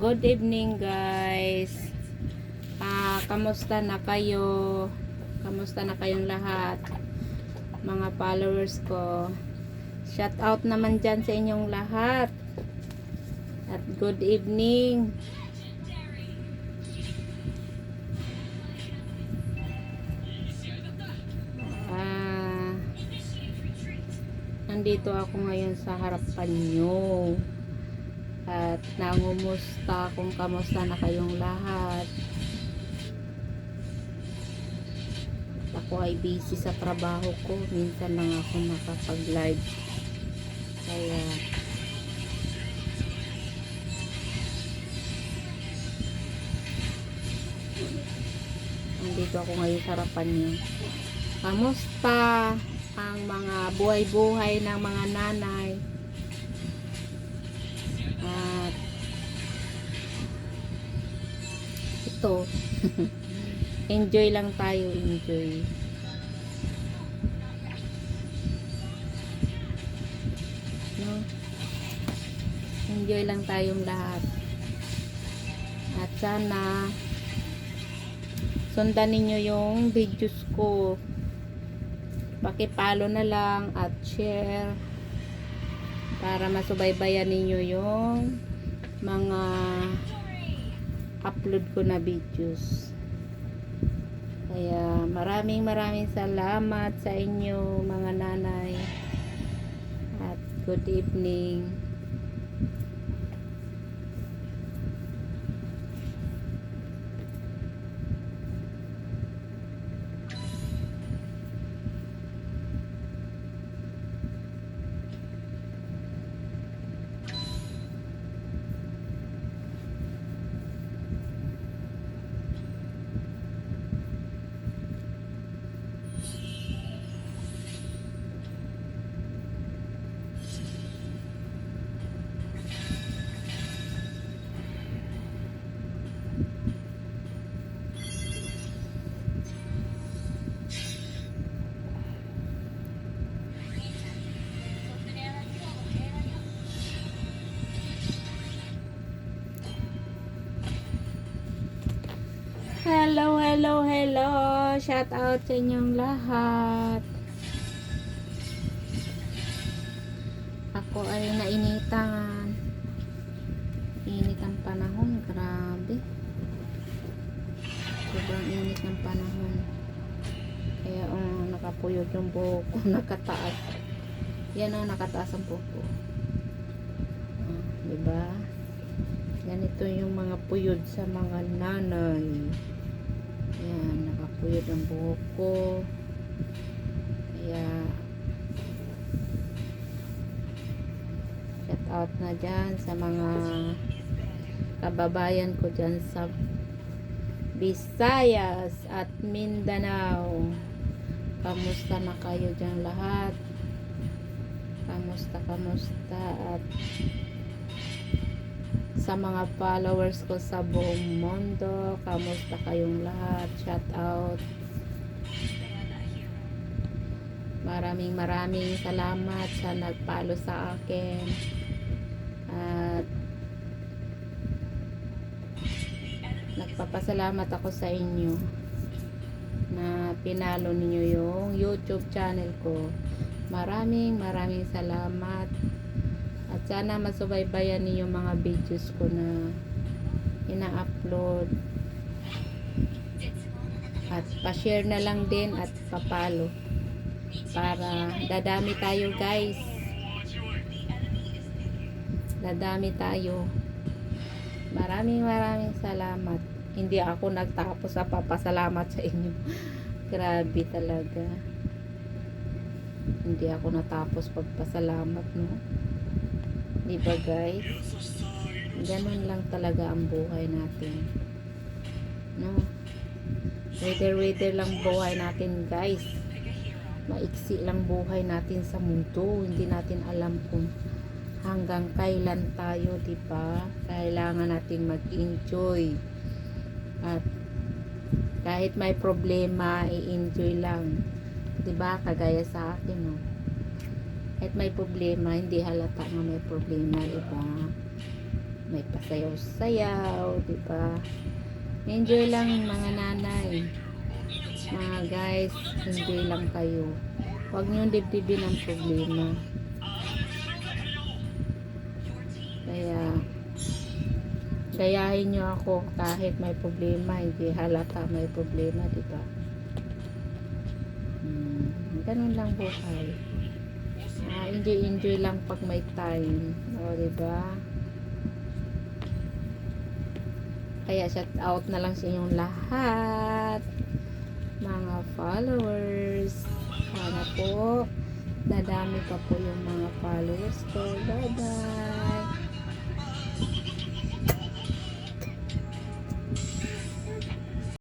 Good evening guys. Kamusta na kayo? Kamusta na kayong lahat? Mga followers ko. Shout out naman dyan sa inyong lahat. At good evening. Nandito ako ngayon sa harapan nyo. At nangumusta kung kamusta na kayong lahat. Ako ay busy sa trabaho ko. Minsan lang ako nakapag-live. Kaya nandito ako ngayon sa harapan nyo. Kamusta ang mga buhay-buhay ng mga nanay? At ito enjoy lang tayo, enjoy. No? Enjoy lang tayong lahat. At sana sundan ninyo yung videos ko. Paki-follow na lang at share para masubaybayan ninyo yung mga upload ko na videos. Kaya maraming salamat sa inyo mga nanay. At good evening. Hello. Shout out sa inyong lahat. Ako ay nainitan. Init ang panahon, grabe. Sobrang init ng panahon. Kaya nakapuyod yung buhok ko, nakataas. Yan ang nakataas ang buhok ko. Diba? Ganito yung mga puyod sa mga nanay. Yan, nakapuyod ang buhok ko. Kaya shout out na dyan sa mga kababayan ko dyan sa Visayas at Mindanao. Kamusta na kayo dyan lahat? Kamusta at sa mga followers ko sa buong mundo, kamusta kayong lahat? Shout out. Maraming salamat sa nag-follow sa akin. At nagpapasalamat ako sa inyo na pinalo ninyo yung YouTube channel ko. Maraming salamat. At sana masubaybayan niyo mga videos ko na ina-upload. At pa-share na lang din at pa-follow. Para dadami tayo guys. Dadami tayo. Maraming salamat. Hindi ako nagtapos sa papasalamat sa inyo. Grabe talaga. Hindi ako natapos pagpasalamat, no? Diba guys? Ganun lang talaga ang buhay natin. No? Whether lang buhay natin guys. Maiksi lang buhay natin sa mundo. Hindi natin alam kung hanggang kailan tayo, diba? Kailangan natin mag-enjoy. At kahit may problema, i-enjoy lang. Diba? Kagaya sa akin, no? Kahit may problema, hindi halata nga may problema, diba? may pasayaw-sayaw, di ba? Enjoy lang mga nanay. Mga guys, enjoy lang kayo. Huwag niyong dibdibin ang problema. Kaya, gayahin niyo ako kahit may problema, hindi halata may problema, di ba? Ganun lang buhay. Enjoy lang pag may time. O, di ba? Kaya shout out na lang sa inyong lahat, mga followers. Sana po dadami pa po yung mga followers ko. Bye bye.